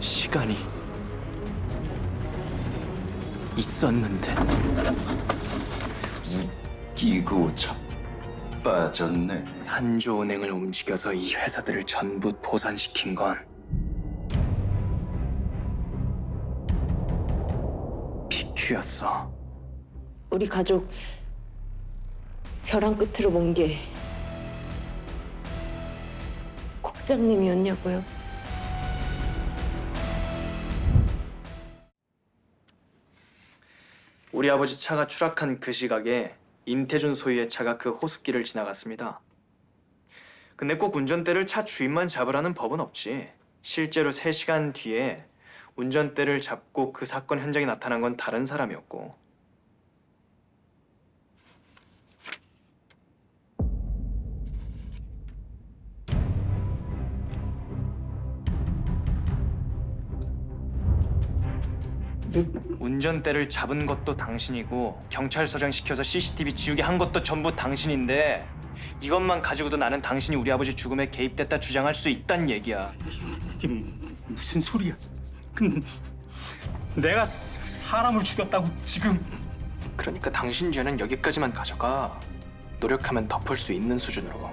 시간이 있었는데. 웃기고 자빠졌네. 산조은행을 움직여서 이 회사들을 전부 도산시킨 건 PQ였어. 우리 가족 벼랑 끝으로 먼 게 국장님이었냐고요? 우리 아버지 차가 추락한 그 시각에 인태준 소유의 차가 그 호숫길을 지나갔습니다. 근데 꼭 운전대를 차 주인만 잡으라는 법은 없지. 실제로 3시간 뒤에 운전대를 잡고 그 사건 현장에 나타난 건 다른 사람이었고. 운전대를 잡은 것도 당신이고 경찰서장 시켜서 CCTV 지우게 한 것도 전부 당신인데 이것만 가지고도 나는 당신이 우리 아버지 죽음에 개입됐다 주장할 수 있단 얘기야. 이게 무슨 소리야? 내가 사람을 죽였다고 지금? 그러니까 당신 죄는 여기까지만 가져가. 노력하면 덮을 수 있는 수준으로.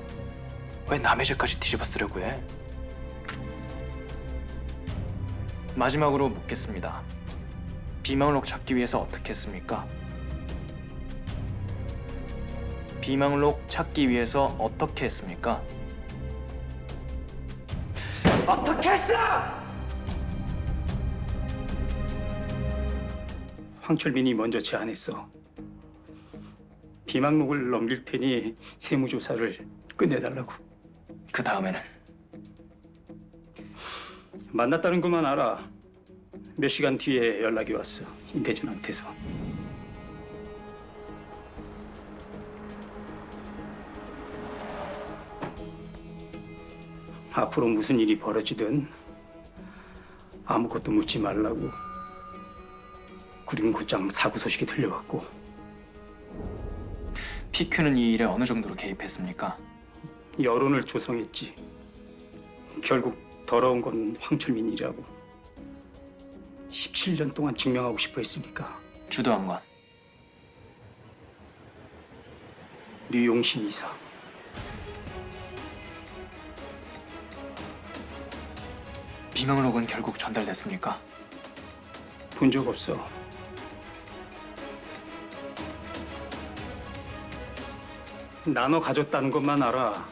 왜 남의 죄까지 뒤집어 쓰려고 해? 마지막으로 묻겠습니다. 비망록 찾기 위해서 어떻게 했습니까? 비망록 찾기 위해서 어떻게 했습니까? 어떻게 했어! 황철민이 먼저 제안했어. 비망록을 넘길 테니 세무조사를 끝내달라고. 그 다음에는 만났다는 것만 알아. 몇 시간 뒤에 연락이 왔어. 임태준한테서. 앞으로 무슨 일이 벌어지든 아무것도 묻지 말라고. 그리고 곧장 사고 소식이 들려왔고. PQ는 이 일에 어느 정도로 개입했습니까? 여론을 조성했지. 결국 더러운 건 황철민이라고. 17년 동안 증명하고 싶어 했으니까. 주도한 건 류용신 이사. 비망록은 결국 전달됐습니까? 본 적 없어. 나눠 가졌다는 것만 알아.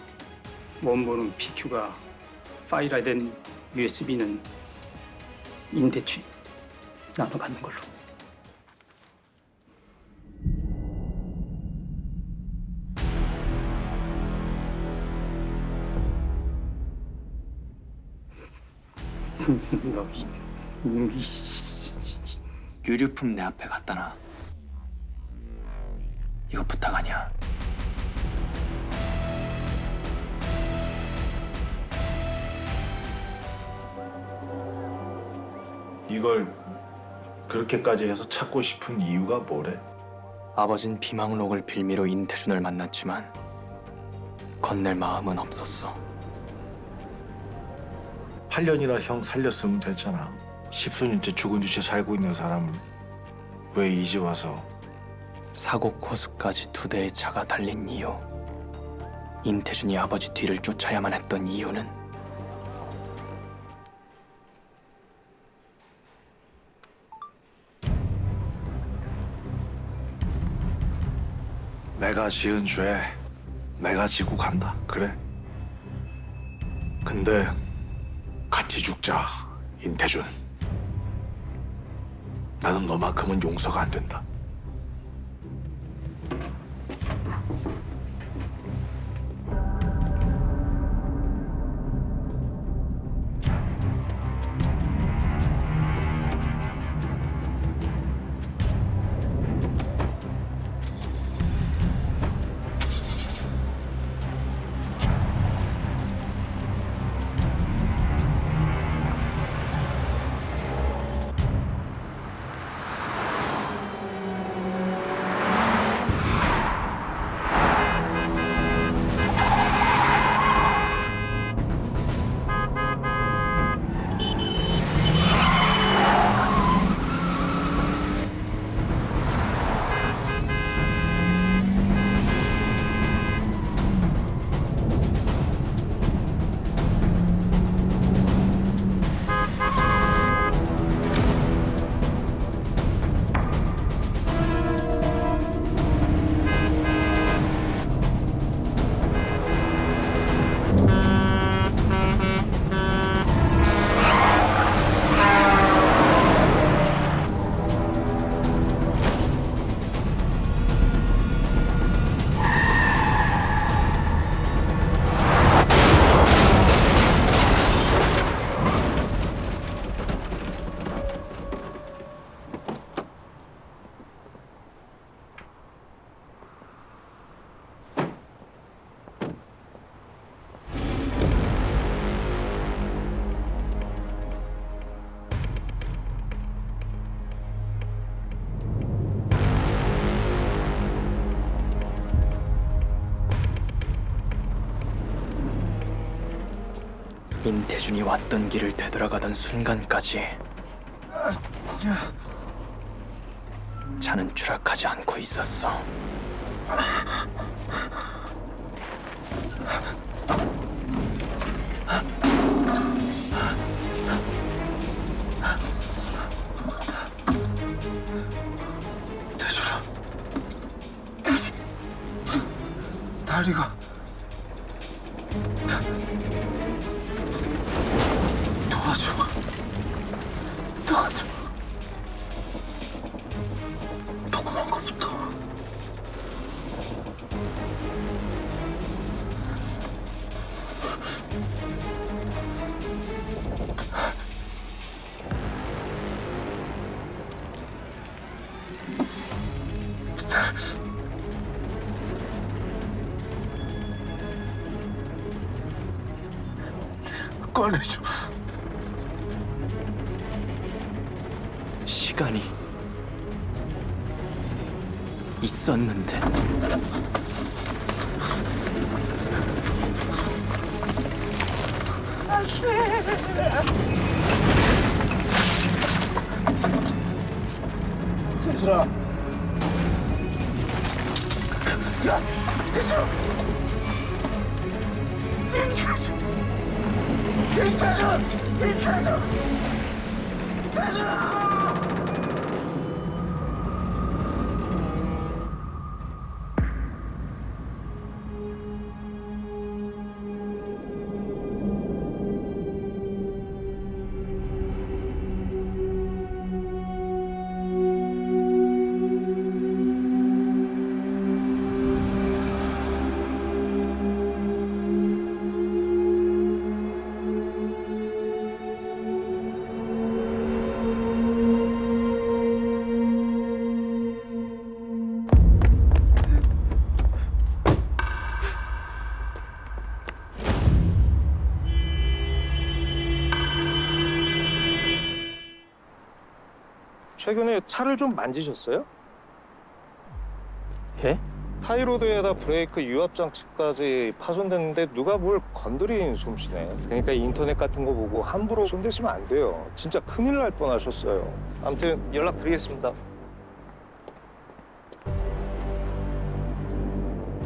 원본은 PQ가 파일화된 USB는 임대춘 나눠 갖는 걸로. 너 유류품 내 앞에 갖다 놔. 이거 부탁 아니야. 이걸 그렇게까지 해서 찾고 싶은 이유가 뭐래? 아버진 비망록을 빌미로 인태준을 만났지만 건넬 마음은 없었어. 8년이나 형 살렸으면 됐잖아. 십수년째 죽은 듯이 살고 있는 사람을 왜 이제 와서? 사고 코스까지 2대의 차가 달린 이유. 인태준이 아버지 뒤를 쫓아야만 했던 이유는 내가 지은 죄 내가 지고 간다. 그래. 근데 같이 죽자, 인태준. 나는 너만큼은 용서가 안 된다. 인태준이 왔던 길을 되돌아가던 순간까지 자는 추락하지 않고 있었어. 대준아, 다리가 도와줘. 조그만 것부터. 꺼내줘. 시간이 있었는데. 대준아. 최근에 차를 좀 만지셨어요? 예? 타이로드에다 브레이크 유압 장치까지 파손됐는데 누가 뭘 건드린 솜씨네. 그러니까 인터넷 같은 거 보고 함부로 손대시면 안 돼요. 진짜 큰일 날 뻔하셨어요. 아무튼 연락드리겠습니다.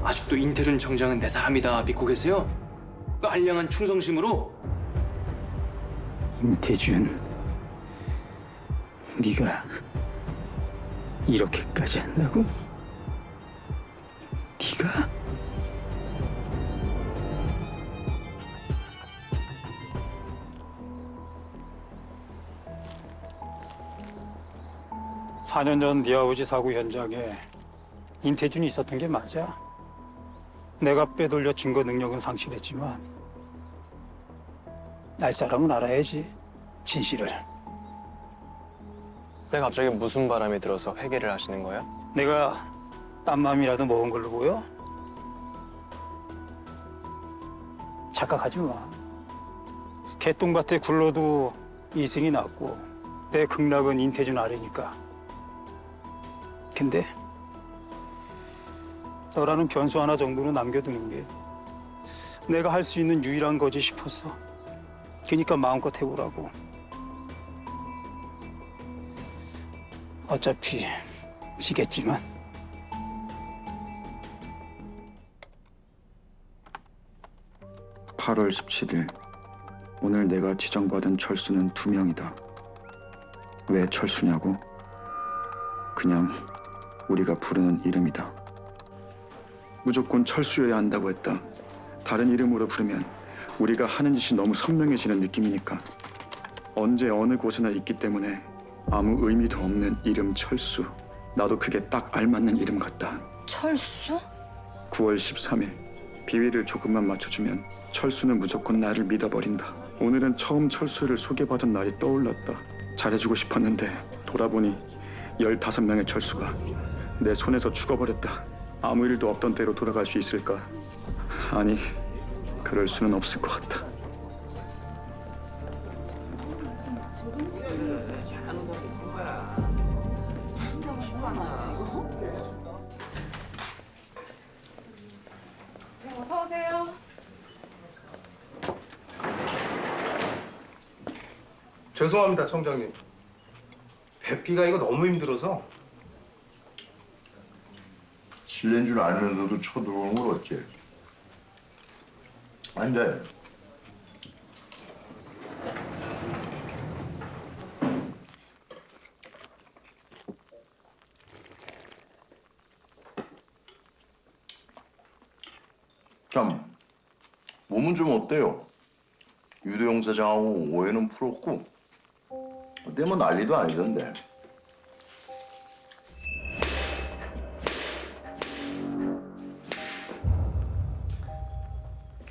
아직도 인태준 청장은 내 사람이다 믿고 계세요? 그 한량한 충성심으로? 인태준, 네가 이렇게까지 한다고? 네가? (4년) 전 네 아버지 사고 현장에 인태준이 있었던 게 맞아. 내가 빼돌려 증거 능력은 상실했지만 알 사람은 알아야지, 진실을. 근데 갑자기 무슨 바람이 들어서 회개를 하시는 거예요? 내가 딴 맘이라도 먹은 걸로 보여? 착각하지 마. 개똥밭에 굴러도 이승이 낫고 내 극락은 인태준 아래니까. 근데 너라는 변수 하나 정도는 남겨두는 게 내가 할 수 있는 유일한 거지 싶어서. 그러니까 마음껏 해보라고. 어차피 지겠지만. (8월 17일) 오늘 내가 지정받은 철수는 2명이다. 왜 철수냐고? 그냥 우리가 부르는 이름이다. 무조건 철수여야 한다고 했다. 다른 이름으로 부르면 우리가 하는 짓이 너무 선명해지는 느낌이니까. 언제 어느 곳에나 있기 때문에 아무 의미도 없는 이름 철수. 나도 그게 딱 알맞는 이름 같다. 철수? 9월 13일 비위를 조금만 맞춰주면 철수는 무조건 나를 믿어버린다. 오늘은 처음 철수를 소개받은 날이 떠올랐다. 잘해주고 싶었는데 돌아보니 15명의 철수가 내 손에서 죽어버렸다. 아무 일도 없던 대로 돌아갈 수 있을까? 아니, 그럴 수는 없을 것 같다. 어서 오세요. 죄송합니다, 청장님. 뵙기가 이거 너무 힘들어서. 실례인 줄 알면서도 쳐들어오는 걸 어째? 아닌데. 참, 몸은 좀 어때요? 유도영 사장하고 오해는 풀었고, 어때 뭐 난리도 아니던데.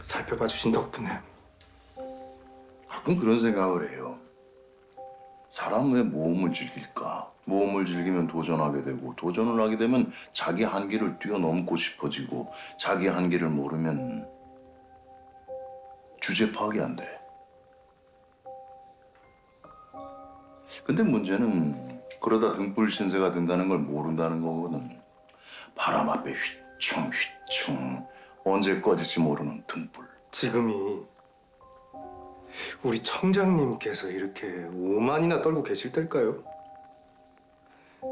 살펴봐 주신 덕분에. 가끔 그런 생각을 해요. 사람 왜 모험을 즐길까? 모험을 즐기면 도전하게 되고, 도전을 하게 되면 자기 한계를 뛰어넘고 싶어지고, 자기 한계를 모르면 주제 파악이 안 돼. 근데 문제는 그러다 등불 신세가 된다는 걸 모른다는 거거든. 바람 앞에 휘청휘청 언제 꺼질지 모르는 등불. 지금이 우리 청장님께서 이렇게 오만이나 떨고 계실 때일까요?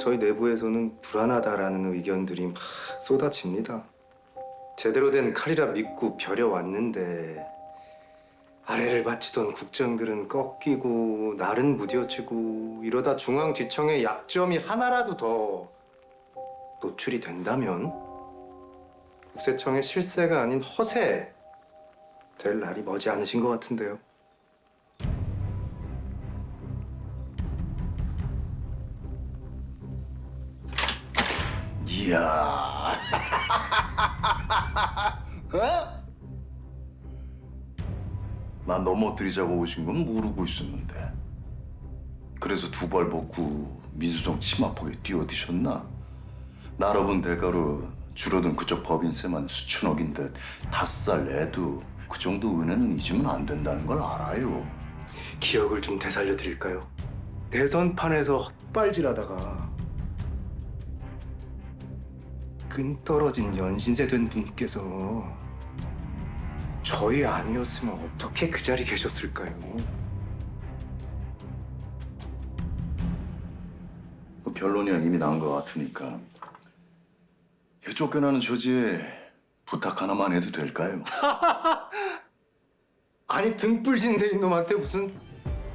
저희 내부에서는 불안하다라는 의견들이 막 쏟아집니다. 제대로 된 칼이라 믿고 벼려왔는데 아래를 바치던 국정들은 꺾이고 날은 무뎌지고 이러다 중앙지청의 약점이 하나라도 더 노출이 된다면 국세청의 실세가 아닌 허세 될 날이 머지 않으신 것 같은데요. 이야. 어? 난 넘어뜨리자고 오신 건 모르고 있었는데. 그래서 두 발 벗고 미수정 치마폭에 뛰어드셨나? 나라본 대가로 줄어든 그쪽 법인세만 수천억인 듯 5살 내도 그 정도 은혜는 잊으면 안 된다는 걸 알아요. 기억을 좀 되살려 드릴까요? 대선판에서 헛발질하다가 끈 떨어진 연신세 된 분께서 저희 아니었으면 어떻게 그 자리 계셨을까요? 뭐 결론이 이미 난 것 같으니까 이 쫓겨나는 저지에 부탁 하나만 해도 될까요? 아니 등불 신세인 놈한테 무슨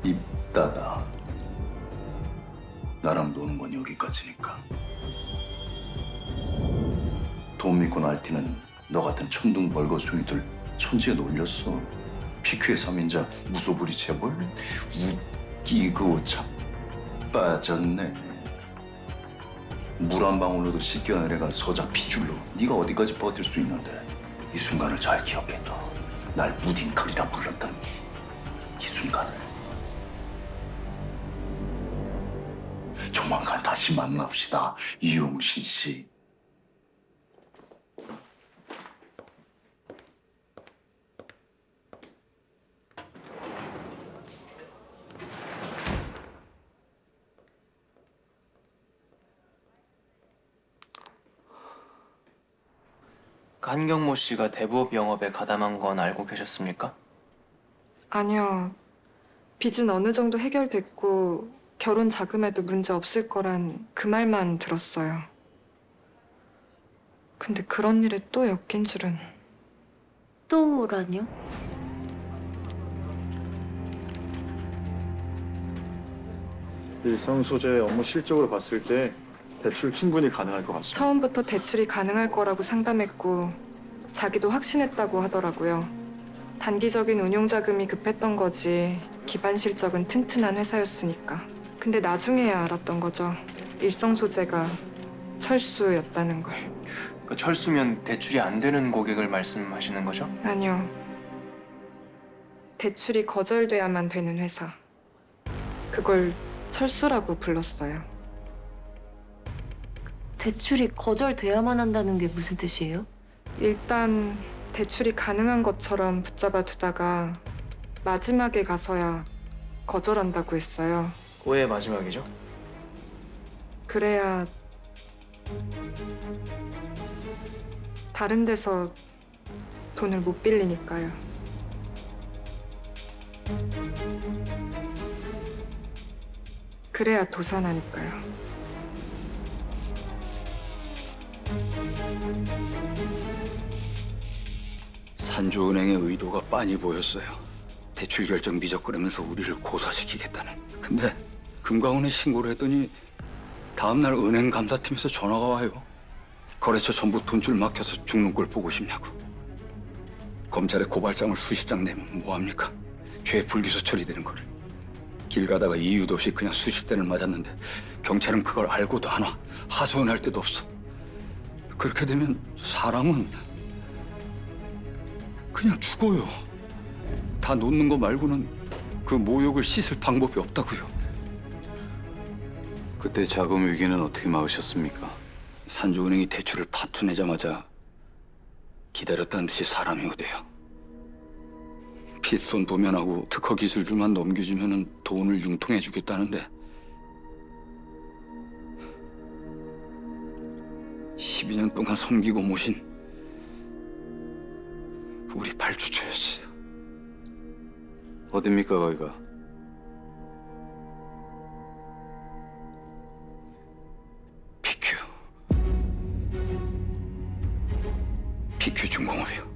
입 닫아. 나랑 노는 건 여기까지니까. 돈 믿고 날뛰는 너 같은 천둥 벌거숭이들 천지에 놀렸어. 피크의 3인자 무소불위 재벌 웃기고 자빠졌네. 물 한 방울로도 씻겨 내려간 서자 피줄로 네가 어디까지 버틸 수 있는데. 이 순간을 잘 기억해둬. 날 무딘클이라 불렀던 이 순간을. 조만간 다시 만납시다, 이용신 씨. 한경모 씨가 대부업 영업에 가담한 건 알고 계셨습니까? 아니요. 빚은 어느 정도 해결됐고 결혼 자금에도 문제 없을 거란 그 말만 들었어요. 근데 그런 일에 또 엮인 줄은. 또라뇨? 일성 소재 업무 실적으로 봤을 때 대출 충분히 가능할 것 같습니다. 처음부터 대출이 가능할 거라고 상담했고 자기도 확신했다고 하더라고요. 단기적인 운용 자금이 급했던 거지 기반 실적은 튼튼한 회사였으니까. 근데 나중에야 알았던 거죠. 일성 소재가 철수였다는 걸. 그 철수면 대출이 안 되는 고객을 말씀하시는 거죠? 아니요. 대출이 거절돼야만 되는 회사. 그걸 철수라고 불렀어요. 대출이 거절돼야만 한다는 게 무슨 뜻이에요? 일단 대출이 가능한 것처럼 붙잡아 두다가 마지막에 가서야 거절한다고 했어요. 왜 마지막이죠? 그래야 다른 데서 돈을 못 빌리니까요. 그래야 도산하니까요. 산조은행의 의도가 빤히 보였어요. 대출 결정 미적거리면서 우리를 고사시키겠다는. 근데 금강원에 신고를 했더니 다음날 은행 감사팀에서 전화가 와요. 거래처 전부 돈줄 막혀서 죽는 꼴 보고 싶냐고. 검찰에 고발장을 수십 장 내면 뭐합니까? 죄 불기소 처리되는 거를. 길 가다가 이유도 없이 그냥 수십 대를 맞았는데 경찰은 그걸 알고도 안 와. 하소연할 데도 없어. 그렇게 되면 사람은 그냥 죽어요. 다 놓는 거 말고는 그 모욕을 씻을 방법이 없다고요. 그때 자금 위기는 어떻게 막으셨습니까? 산조은행이 대출을 파투내자마자 기다렸다는 듯이 사람이 오대요. 빚손 도면하고 특허 기술들만 넘겨주면 돈을 융통해주겠다는데 12년 동안 섬기고 모신 우리 발주처였어요. 어딥니까 거기가? PQ 중공업이요.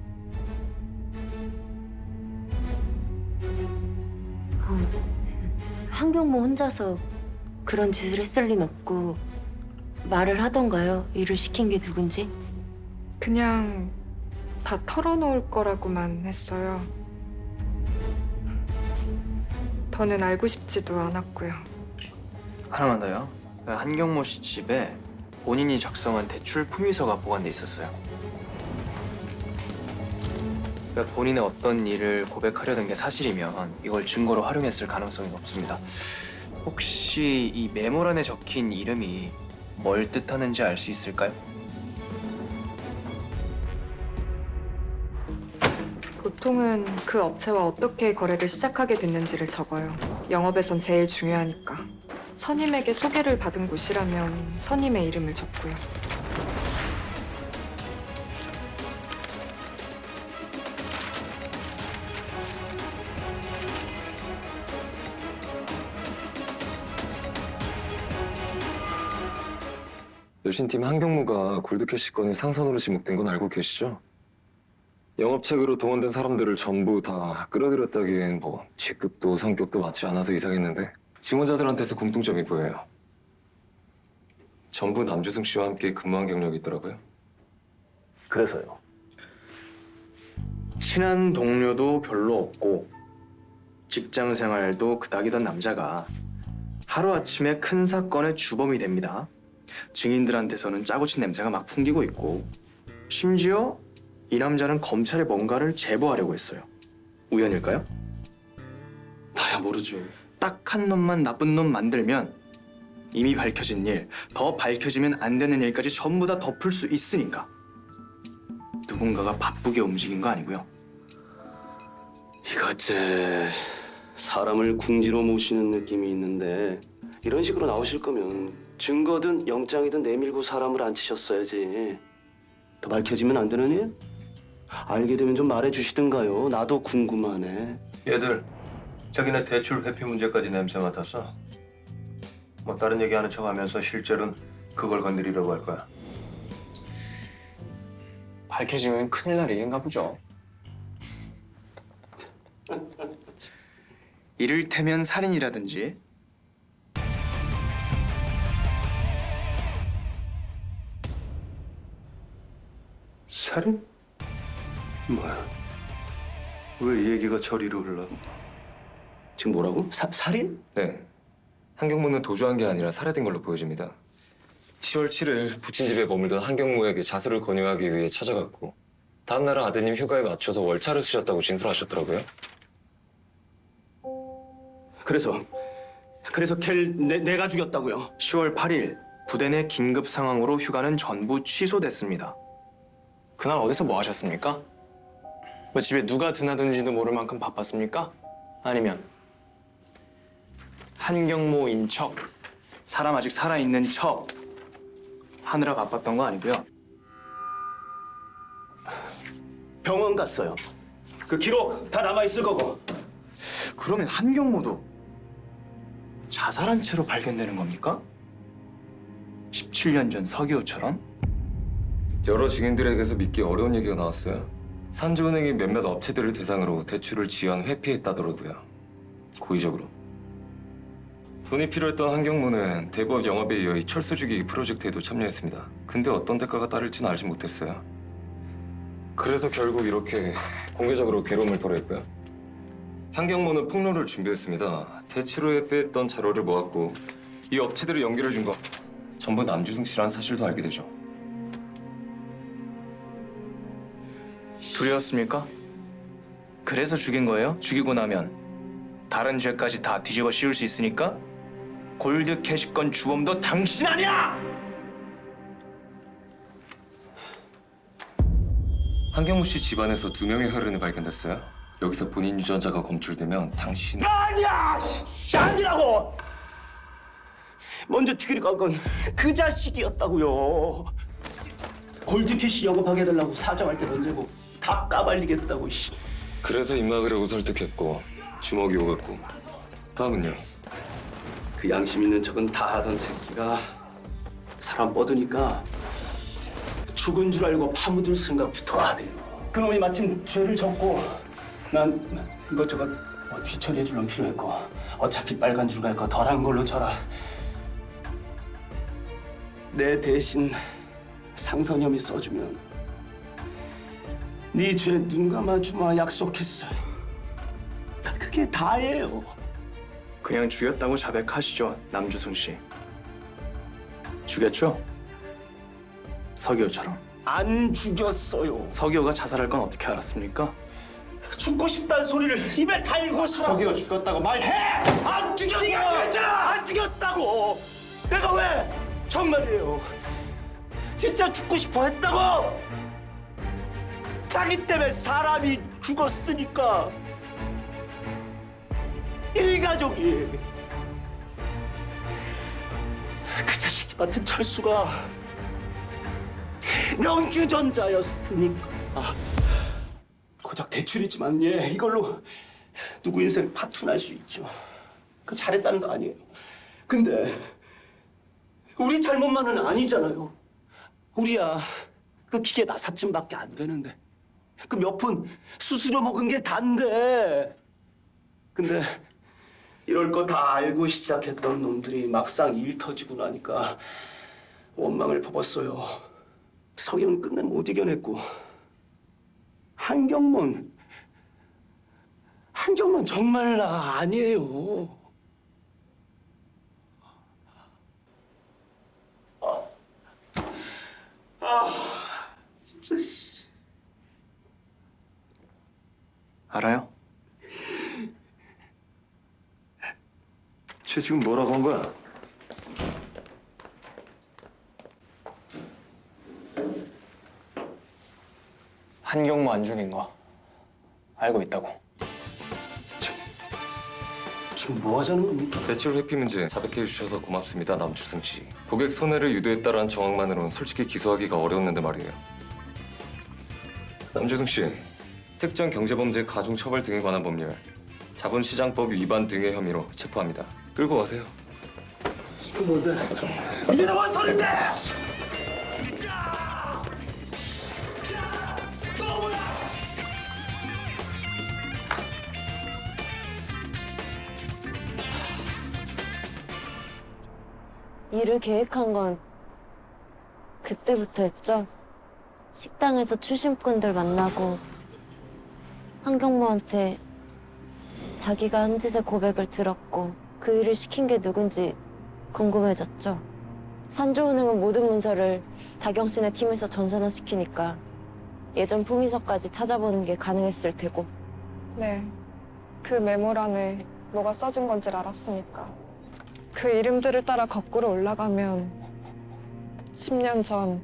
한경모 혼자서 그런 짓을 했을 리는 없고 말을 하던가요? 일을 시킨 게 누군지? 그냥 다 털어놓을 거라고만 했어요. 더는 알고 싶지도 않았고요. 하나만 더요. 한경모 씨 집에 본인이 작성한 대출 품위서가 보관돼 있었어요. 그러니까 본인의 어떤 일을 고백하려던 게 사실이면 이걸 증거로 활용했을 가능성이 높습니다. 혹시 이 메모란에 적힌 이름이 뭘 뜻하는지 알 수 있을까요? 보통은 그 업체와 어떻게 거래를 시작하게 됐는지를 적어요. 영업에선 제일 중요하니까. 선임에게 소개를 받은 곳이라면 선임의 이름을 적고요. 여신팀 한경무가 골드캐시 건이 상선으로 지목된 건 알고 계시죠? 영업책으로 동원된 사람들을 전부 다 끌어들였다기엔 뭐 직급도 성격도 맞지 않아서 이상했는데 지원자들한테서 공통점이 보여요. 전부 남주승 씨와 함께 근무한 경력이 있더라고요. 그래서요. 친한 동료도 별로 없고 직장 생활도 그닥이던 남자가 하루아침에 큰 사건의 주범이 됩니다. 증인들한테서는 짜고 친 냄새가 막 풍기고 있고 심지어 이 남자는 검찰에 뭔가를 제보하려고 했어요. 우연일까요? 나야 모르죠. 딱 한 놈만 나쁜 놈 만들면 이미 밝혀진 일, 더 밝혀지면 안 되는 일까지 전부 다 덮을 수 있으니까 누군가가 바쁘게 움직인 거 아니고요. 이것째 사람을 궁지로 모시는 느낌이 있는데 이런 식으로 나오실 거면 증거든 영장이든 내밀고 사람을 안 치셨어야지. 더 밝혀지면 안 되는 일? 알게 되면 좀 말해주시든가요. 나도 궁금하네. 얘들 자기네 대출 회피 문제까지 냄새 맡았어. 뭐 다른 얘기하는 척하면서 실제로는 그걸 건드리려고 할 거야. 밝혀지면 큰일 날 일인가 보죠. 이를테면 살인이라든지 살인? 뭐야? 왜 이 얘기가 저리로 흘러? 지금 뭐라고? 살인? 네. 한경무는 도주한 게 아니라 살해된 걸로 보여집니다. 10월 7일 부친 집에 머물던 한경무에게 자수를 권유하기 위해 찾아갔고 다음 날은 아드님 휴가에 맞춰서 월차를 쓰셨다고 진술하셨더라고요. 그래서 걔를 내가 죽였다고요? 10월 8일 부대 내 긴급 상황으로 휴가는 전부 취소됐습니다. 그날 어디서 뭐 하셨습니까? 뭐 집에 누가 드나드는지도 모를 만큼 바빴습니까? 아니면 한경모인 척, 사람 아직 살아있는 척 하느라 바빴던 거 아니고요. 병원 갔어요. 그 기록 다 남아있을 거고. 그러면 한경모도 자살한 채로 발견되는 겁니까? 17년 전 서기호처럼? 여러 증인들에게서 믿기 어려운 얘기가 나왔어요. 산주은행이 몇몇 업체들을 대상으로 대출을 지연 회피했다더라고요. 고의적으로. 돈이 필요했던 한경무는 대부업 영업에 이어 이 철수주기 프로젝트에도 참여했습니다. 근데 어떤 대가가 따를지는 알지 못했어요. 그래서 결국 이렇게 공개적으로 괴로움을 토로했고요. 한경무는 폭로를 준비했습니다. 대출 후에 빼했던 자료를 모았고 이 업체들을 연결해준 거 전부 남주승 씨라는 사실도 알게 되죠. 두려웠습니까? 그래서 죽인 거예요? 죽이고 나면 다른 죄까지 다 뒤집어 씌울 수 있으니까? 골드 캐시건 주범도 당신 아니야! 한경무 씨 집안에서 2명의 혈흔이 발견됐어요. 여기서 본인 유전자가 검출되면 당신... 아니야! 아니라고! 먼저 죽이려고 한 건 그 자식이었다고요. 골드캐시 영업하게 해달라고 사정할 때 던지고 다 까발리겠다고. 씨. 그래서 임마그레고 설득했고 주먹이 오갔고 다음은요? 그 양심 있는 척은 다 하던 새끼가 사람 뻗으니까 죽은 줄 알고 파묻을 생각부터 하대요. 그놈이 마침 죄를 졌고 난 이것저것 뒤처리해 줄 놈 필요했고 어차피 빨간 줄 갈 거 덜한 걸로 쳐라. 내 대신 상선염이 써주면 네 죄 눈 감아주마 약속했어요. 그게 다예요. 그냥 죽였다고 자백하시죠, 남주승 씨. 죽였죠? 서기호처럼. 안 죽였어요. 서기호가 자살할 건 어떻게 알았습니까? 죽고 싶다는 소리를 입에 달고 살았어. 서기호 죽였다고 말해! 안 죽였어. 네가 그랬잖아. 안 죽였다고. 내가 왜? 정말이에요. 진짜 죽고 싶어 했다고. 자기 때문에 사람이 죽었으니까. 일가족이. 그 자식 같은 철수가 명주전자였으니까. 고작 대출이지만 이걸로 누구 인생 파투날 수 있죠. 그 잘했다는 거 아니에요. 근데 우리 잘못만은 아니잖아요. 우리야 그 기계 나사쯤밖에 안 되는데 그 몇 푼 수수료 먹은 게 단데. 근데 이럴 거 다 알고 시작했던 놈들이 막상 일 터지고 나니까 원망을 퍼붓어요. 서기는 끝내 못 이겨냈고 한경문 정말 나 아니에요. 진짜. 알아요? 쟤 지금 뭐라고 한 거야? 한경무 안 죽인 거 알고 있다고. 지금 뭐 하자는 겁니까? 대출 회피 문제 자백해 주셔서 고맙습니다, 남주승 씨. 고객 손해를 유도했다라는 정황만으로는 솔직히 기소하기가 어려웠는데 말이에요. 남주승 씨, 특정 경제범죄 가중처벌 등에 관한 법률, 자본시장법 위반 등의 혐의로 체포합니다. 끌고 가세요. 지금 뭔데? 이게 뭔 소린데? 일을 계획한 건 그때부터였죠. 식당에서 추심꾼들 만나고 한경모한테 자기가 한 짓의 고백을 들었고 그 일을 시킨 게 누군지 궁금해졌죠. 산조은행은 모든 문서를 다경 씨네 팀에서 전산화시키니까 예전 품위서까지 찾아보는 게 가능했을 테고. 네. 그 메모란에 뭐가 써진 건지 알았으니까. 그 이름들을 따라 거꾸로 올라가면 10년 전,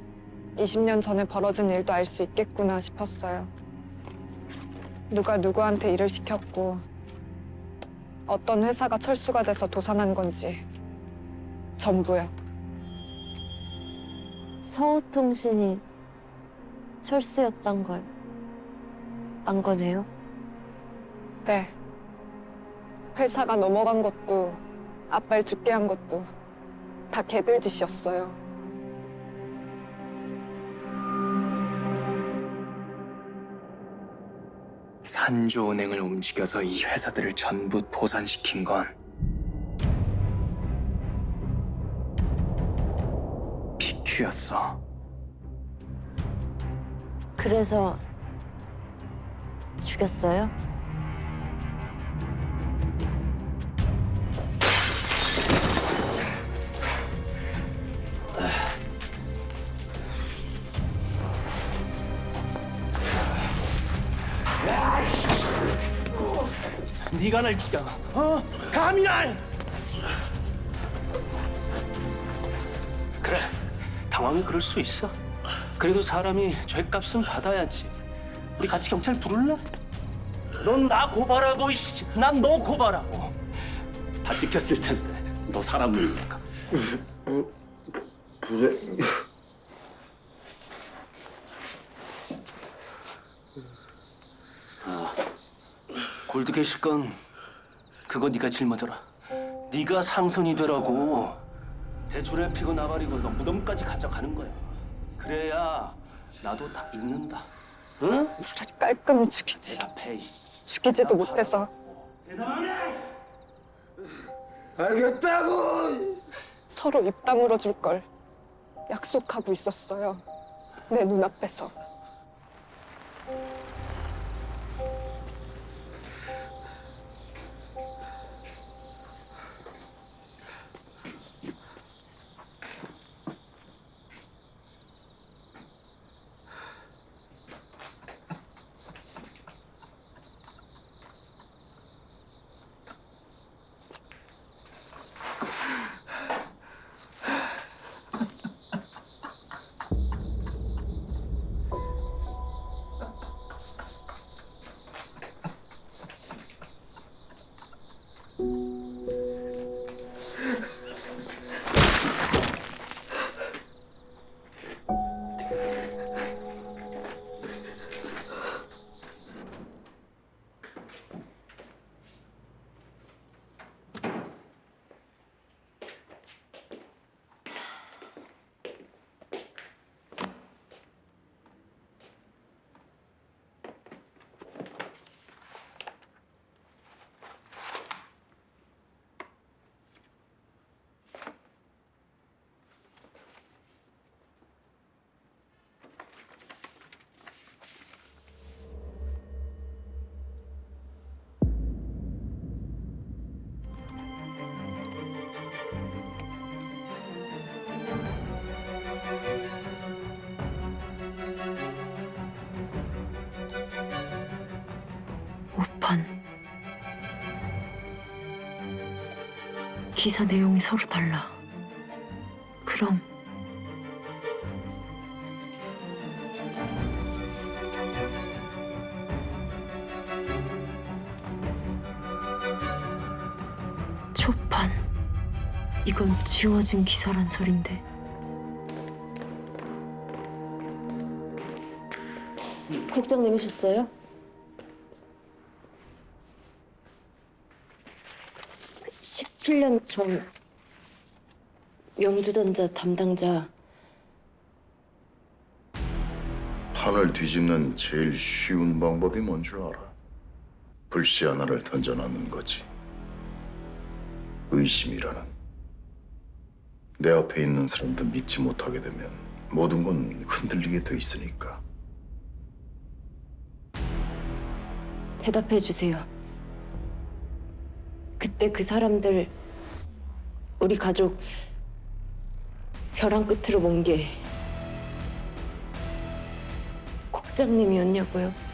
20년 전에 벌어진 일도 알 수 있겠구나 싶었어요. 누가 누구한테 일을 시켰고 어떤 회사가 철수가 돼서 도산한 건지 전부요. 서우통신이 철수였던 걸 안 거네요. 네. 회사가 넘어간 것도 아빠를 죽게 한 것도 다 걔들 짓이었어요. 산조은행을 움직여서 이 회사들을 전부 도산시킨 건 BQ였어. 그래서 죽였어요? 네가 날 죽여. 감히 날! 그래, 당황해 그럴 수 있어. 그래도 사람이 죗값은 받아야지. 우리 같이 경찰 부를래? 넌 나 고발하고, 난 너 고발하고. 다 찍혔을 텐데, 너 사람 물니까. 골드캐시 건 그거 네가 짊어져라. 네가 상선이 되라고. 대출에 피고 나발이고 너 무덤까지 가져가는 거야. 그래야 나도 다 잊는다. 응? 차라리 깔끔히 죽이지. 대답해. 죽이지도 못해서 대답하네! 서로 입 다물어 줄 걸 약속하고 있었어요. 내 눈앞에서. 오판. 기사 내용이 서로 달라. 그럼 초판. 이건 지워진 기사란 소린데. 국장님이셨어요? 17년 전 영주전자 담당자 판을 뒤집는 제일 쉬운 방법이 뭔 줄 알아? 불씨 하나를 던져놓는 거지. 의심이라는. 내 앞에 있는 사람도 믿지 못하게 되면 모든 건 흔들리게 돼 있으니까. 대답해 주세요. 그때 그 사람들 우리 가족 벼랑 끝으로 먼 게 국장님이었냐고요?